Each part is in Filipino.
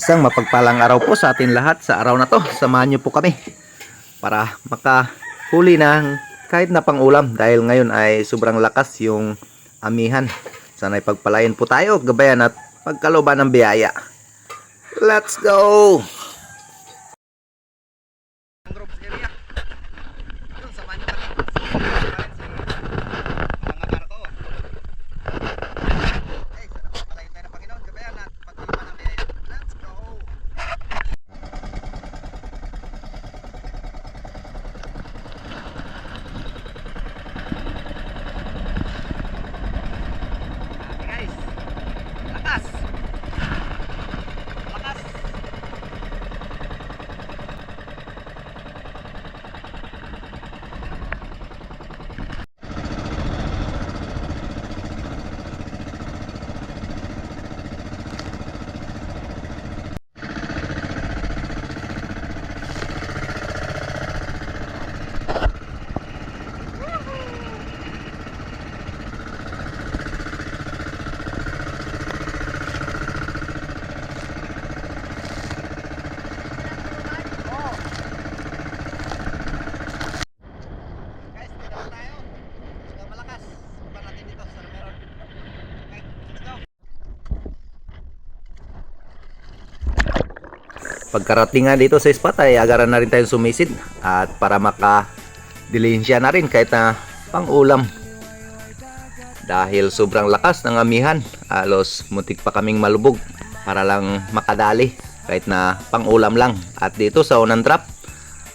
Isang mapagpalang araw po sa atin lahat sa araw na to. Samahan niyo po kami para makahuli ng kahit na pang-ulam dahil ngayon ay sobrang lakas yung amihan. Sana'y pagpalain po tayo, gabayan at pagkalooban ng biyaya. Let's go! Pagkarating nga dito sa spot ay agaran na rin tayong sumisid at para makadilensya na rin kahit na pang-ulam. Dahil sobrang lakas ng amihan, halos muntik pa kaming malubog para lang makadali kahit na pang-ulam lang. At dito sa unang drop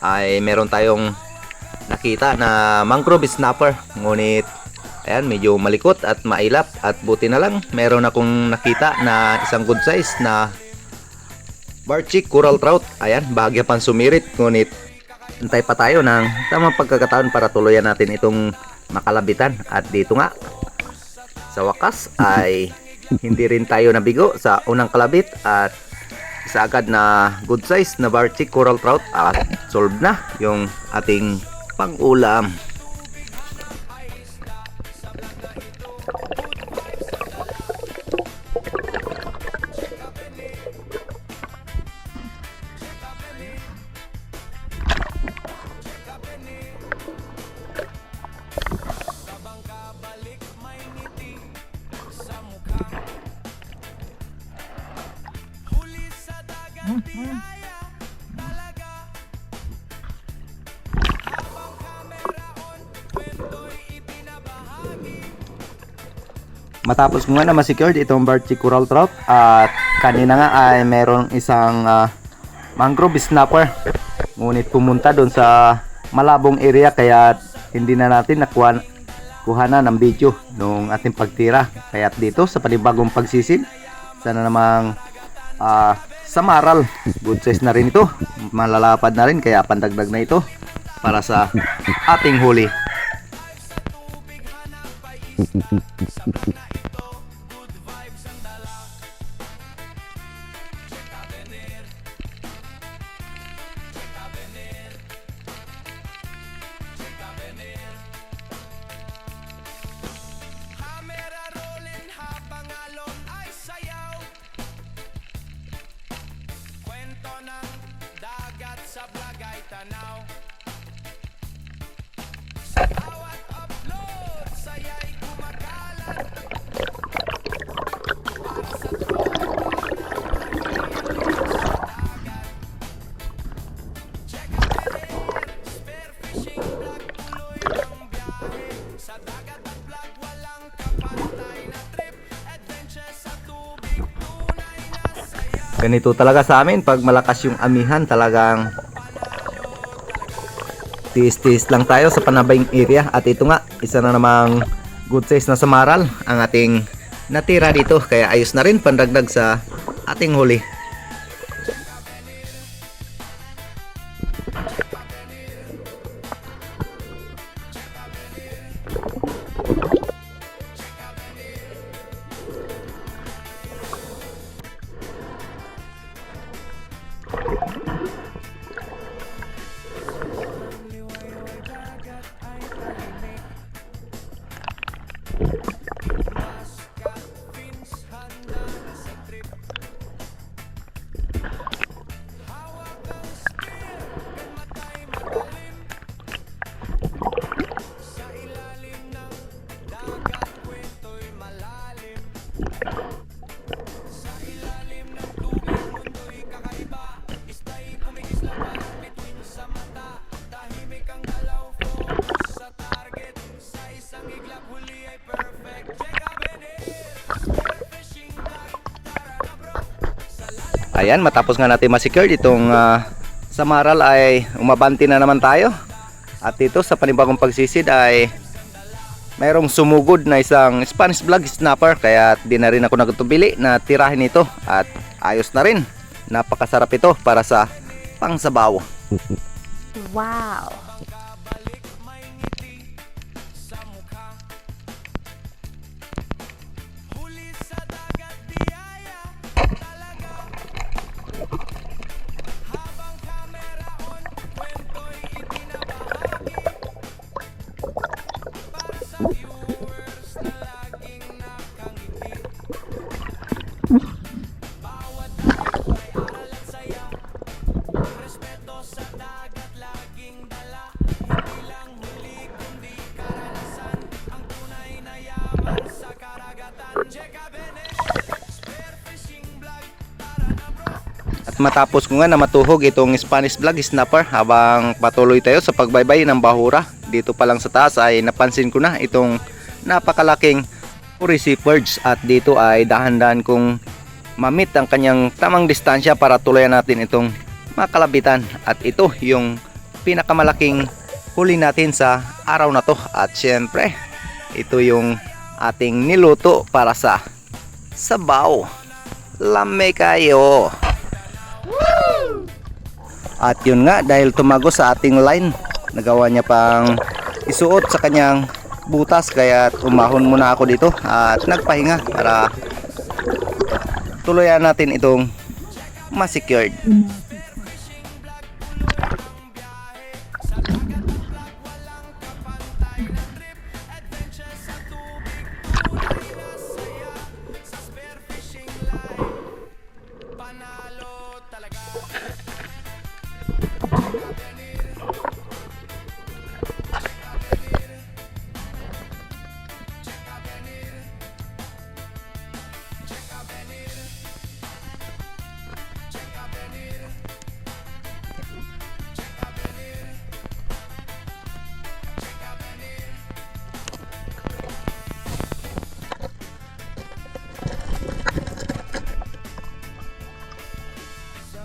ay meron tayong nakita na mangrove snapper, ngunit ayan, medyo malikot at mailap at buti na lang meron akong nakita na isang good size na Barchick coral trout. Ayan, bahagya pang sumirit, ngunit antay pa tayo ng tamang pagkakataon para tuluyan natin itong makalabitan. At dito nga sa wakas ay hindi rin tayo nabigo sa unang kalabit at isa agad na good size na Barchick coral trout at solve na yung ating pang-ulam. Matapos ko nga na ma-secured itong Barchick coral trout at kanina nga ay merong isang mangrove snapper, ngunit pumunta doon sa malabong area kaya hindi na natin kuhanan ng video nung ating pagtira. Kaya dito sa panibagong pagsisid, sana namang sa maral, good size na rin ito, malalapad na rin kaya pandagdag na ito para sa ating huli. Ganito talaga sa amin pag malakas yung amihan, talagang tiis-tiis lang tayo sa panabaying area. At ito nga, isa na namang good size na samaral ang ating natira dito, kaya ayos na rin pandagdag sa ating huli. Ayan, matapos nga natin ma-secure itong samaral ay umabanti na naman tayo. At dito sa panibagong pagsisid ay mayroong sumugod na isang Spanish vlog snapper, kaya di na rin ako nagtubili na tirahin ito at ayos na rin. Napakasarap ito para sa pangsabaw. Wow! At matapos ko nga na matuhog itong Spanish vlog snapper, habang patuloy tayo sa pagbaybay ng bahura, dito pa lang sa taas ay napansin ko na itong napakalaking Urici perch, at dito ay dahan-dahan kong mamit ang kanyang tamang distansya para tulayan natin itong makalabitan. At ito yung pinakamalaking huli natin sa araw na to, at syempre ito yung ating niluto para sa sabaw. Lame kayo! At yun nga, dahil tumago sa ating line, nagawa niya pang isuot sa kanyang butas, kaya umahon muna ako dito at nagpahinga para tuluyan natin itong ma-secured.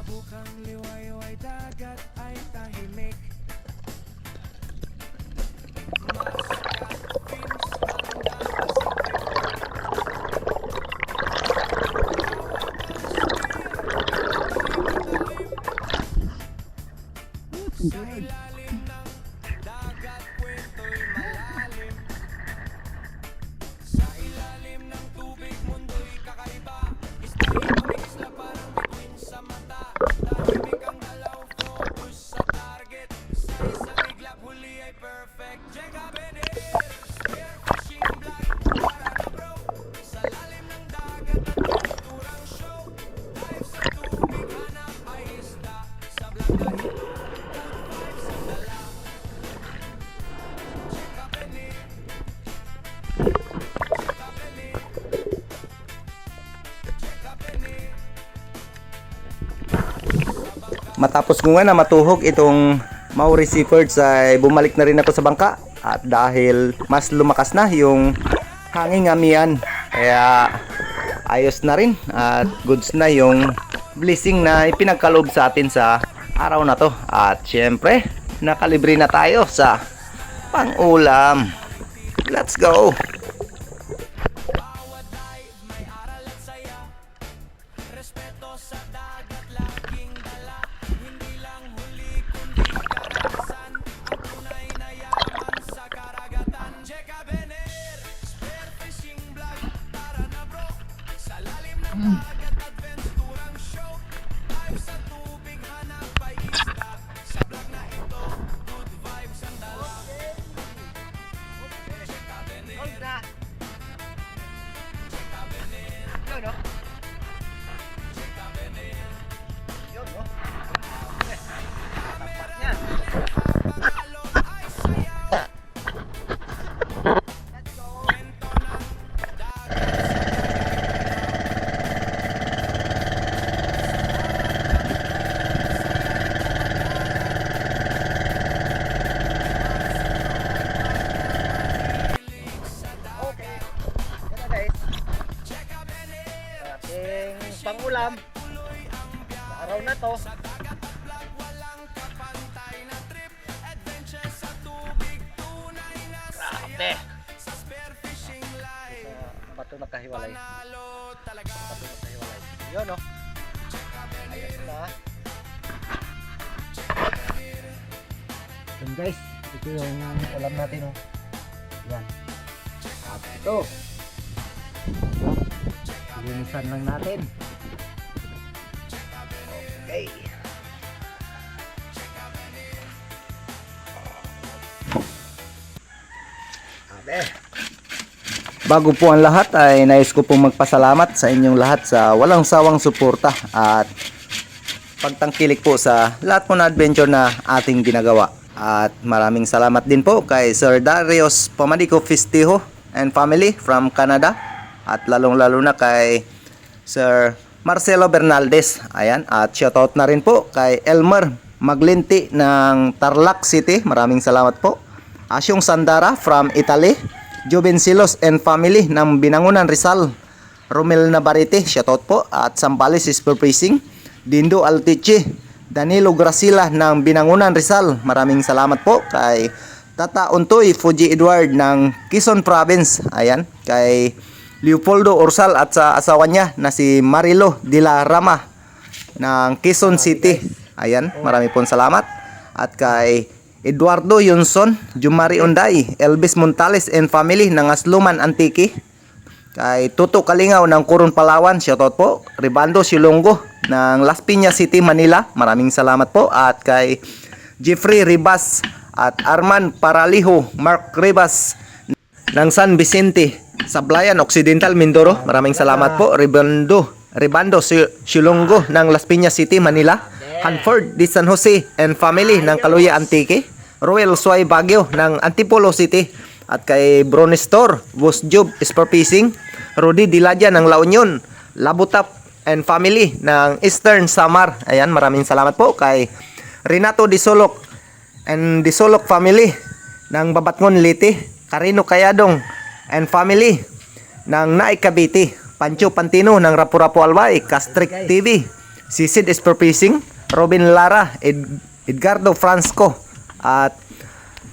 Bukang liwayway dagat ay tahimik. Sa ilalim ng dagat kwento'y malalim. Sa ilalim ng tubig mundo'y kakaiba. Isda'y isla parang bituin sa mata. Tahimik ang dalaw, focus sa target. Sa isang iglap huli ay perfect. Jega Bener, spearfishing vlog para na bro. Sa lalim ng dagat at pinturang show. Dive sa tubig, hanap ay isda. Sa vlog na ito, good vibes ang dala. Jega Bener, Jega Bener, Jega Bener. Matapos ko nga na matuhog itong Maurici perch ay bumalik na rin ako sa bangka, at dahil mas lumakas na yung hangin amihan, kaya ayos na rin at goods na yung blessing na ipinagkaloob sa atin sa araw na to. At syempre nakalibre na tayo sa pang-ulam. Let's go! Bawat dive may aral at saya. Respeto sa dagat laging dala. Hindi lang huli kundi karanasan. Ang tunay na yaman sa karagatan. Jega Bener, spearfishing vlog para na bro. Sa lalim ng dagat adventurang show. Dive sa tubig hanap ay isda. Sa vlog na ito, good vibes ang dala. Jega Bener. to. Grabe. Bato nakahiwalay. Bato nakahiwalay. Yun no. Ayun na. Yun guys, ito yung ulam natin oh. Yan. At ito. Linisan lang natin. Okay. Bago po ang lahat ay nais ko pong magpasalamat sa inyong lahat sa walang sawang suporta at pagtangkilik po sa lahat po na adventure na ating ginagawa. At maraming salamat din po kay Sir Darius Pomadico Fistijo and family from Canada. At lalong-lalo na kay Sir Marcelo Bernaldez. Ayan. At shoutout na rin po kay Elmer Maglinti ng Tarlac City. Maraming salamat po. Asyong Sandara from Italy. Joven Silos and family ng Binangunan Rizal. Romel Navarrete, shoutout po. At Sambales is purprising. Dindo Altiche, Danilo Gracila ng Binangunan Rizal. Maraming salamat po kay Tata Untoy Fuji Edward ng Quezon Province. Ayan, kay Leopoldo Orsal at sa asawa niya na si Marilo de la Rama ng Quezon City. Ayan, marami pong salamat. At kay Eduardo Yunson, Jumari Unday, Elvis Montales and family ng Asluman Antique. Kay Tuto Kalingaw ng Coron Palawan, shoutout po. Ribando Silongo ng Las Piñas City, Manila. Maraming salamat po. At kay Jeffrey Ribas at Arman Paraliho, Mark Ribas ng San Vicente, Sablayan Occidental, Mindoro. Maraming salamat po. Ribando Silongo ng Las Piñas City, Manila. Hanford de San Jose and family ng Kaluya Antique. Royal Suay Baguio ng Antipolo City. At kay Bronestor Bus Job Sporfishing. Rudy Diladya ng La Union. Labutap and family ng Eastern Samar. Ayan, maraming salamat po kay Renato Disolok and Disolok family ng Babatngon Liti. Carino Kayadong and family ng Naik Cavite. Pancho Pantino ng Rapu-Rapu Albay. Castric TV. Sisid Sporfishing. Robin Lara, Edgardo Fransco at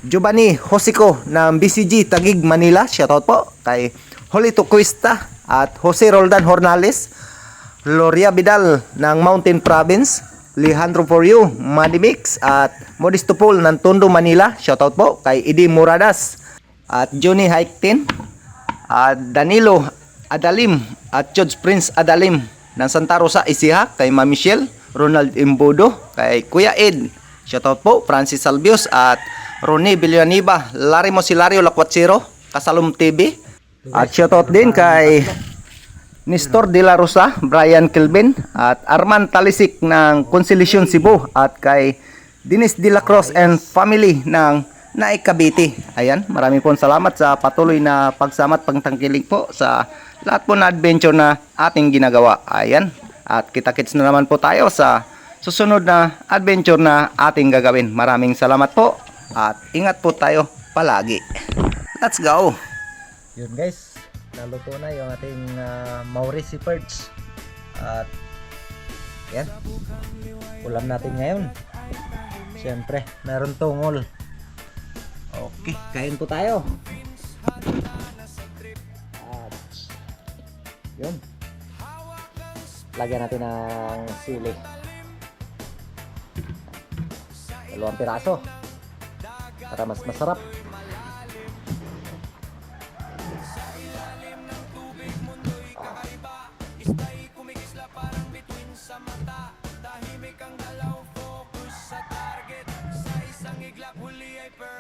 Giovanni Josico ng BCG Taguig, Manila. Shoutout po kay Jolito Cuesta at Jose Roldan Hornales. Gloria Vidal ng Mountain Province. Alejandro For You, Madimix at Modisto Paul ng Tondo, Manila. Shoutout po kay Eddie Muradas at Johnny Haiktin at Danilo Adalim at George Prince Adalim ng Santa Rosa, Isiha. Kay Ma Michelle Ronald Imbodo, kay Kuya Ed, shoutout po, Francis Salvios at Ronnie Villanueva, Larry Mosilario Lacuatsero, Kasalum TV. At shoutout din kay Nestor De La Rosa, Brian Kelvin at Arman Talisik ng Conciliation Cebu at kay Dennis De La Cruz and family ng Naik Cavite. Ayan, maraming po salamat sa patuloy na pagsama at pagtangkilik po sa lahat po na adventure na ating ginagawa. Ayan. At kita-kits na naman po tayo sa susunod na adventure na ating gagawin. Maraming salamat po at ingat po tayo palagi. Let's go! Yun guys, naluto na yung ating Maurice Perch. At yan, ulam natin ngayon. Siyempre, meron tungol. Okay, kain po tayo. At yun, lagyan natin ng sili. 2 piraso para mas masarap.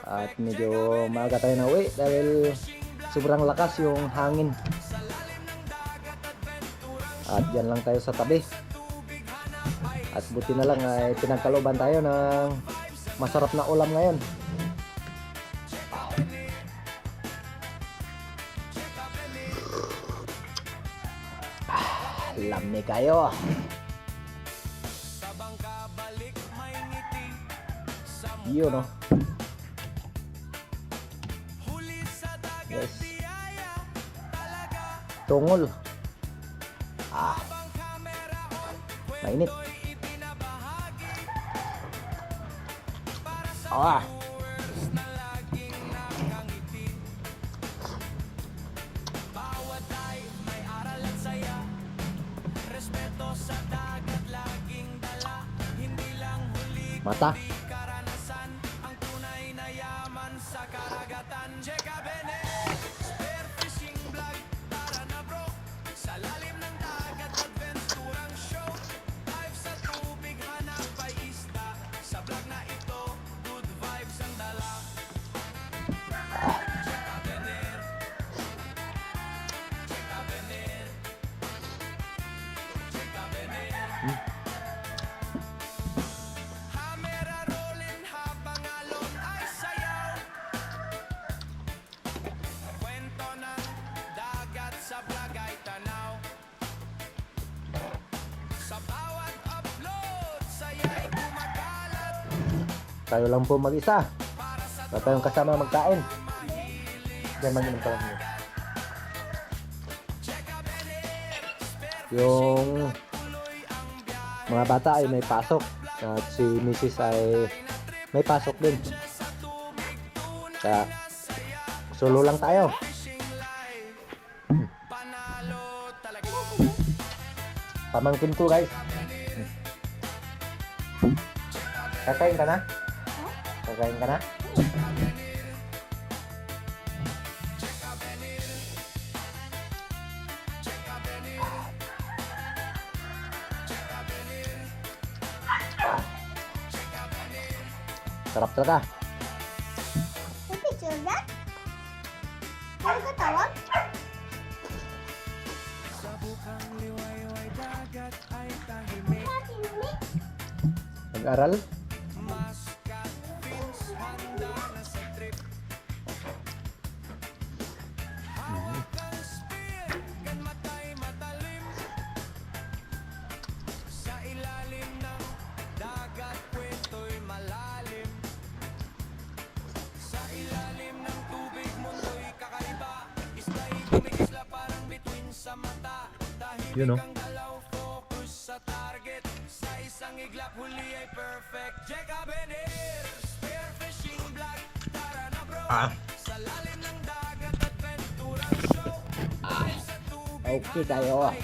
At medyo maaga tayo na uwi dahil sobrang lakas yung hangin. At dyan lang tayo sa tabi. At buti na lang ay pinagkalooban tayo ng masarap na ulam ngayon. Lami kayo. Yun no. Yes. Tungol. Mainit. Ah. Bawat ay may aral at saya. Respeto sa dagat laging dala. Hindi lang huli Mata. kundi karanasan. Ang tunay na yaman sa karagatan. Cheka Bene, spearfishing vlog. Tara na bro, sa lalim ng dagat adventurang show. Dive sa tubig, hanap ay isda. Sa vlog na ito, good vibes ang dala. Cheka Bene, Cheka Bene, Cheka Bene. Hamera rolling habang alon ay sayaw. Kwento ng dagat sa vlog ay tanaw. Sa bawat upload, saya'y kumakalat. Tayo lang po mag-isa. Wala tayong kasama magkain. Diyan man yung tawag niyo. Yung mga bata ay may pasok. At si Mrs. ay may pasok din. Kaya solo lang tayo. Panalo talaga. Pamangkin ko guys. Kakain ka na? Kakain ka na? Sarap talaga. May picture yan? Ano ka tawag? Sa bukang liwayway dagat ay tahimik. Nag-aral? Maskat fins handa na sa trip. Hawak ang spear, kan matay matalim. Sa ilalim ng dagat kwento'y malalim. Sa ilalim ng tubig mundo'y kakaiba. Isda'y kumigisla parang bituin sa mata. Tahimik Yun, oh. ang galaw, focus sa target. Sa isang iglap huli ay perfect. Cheka Benir, spearfishing vlog. Tara na bro, sa lalim ng dagat adventurang show. Dahil sa tubig Okay tayo. ay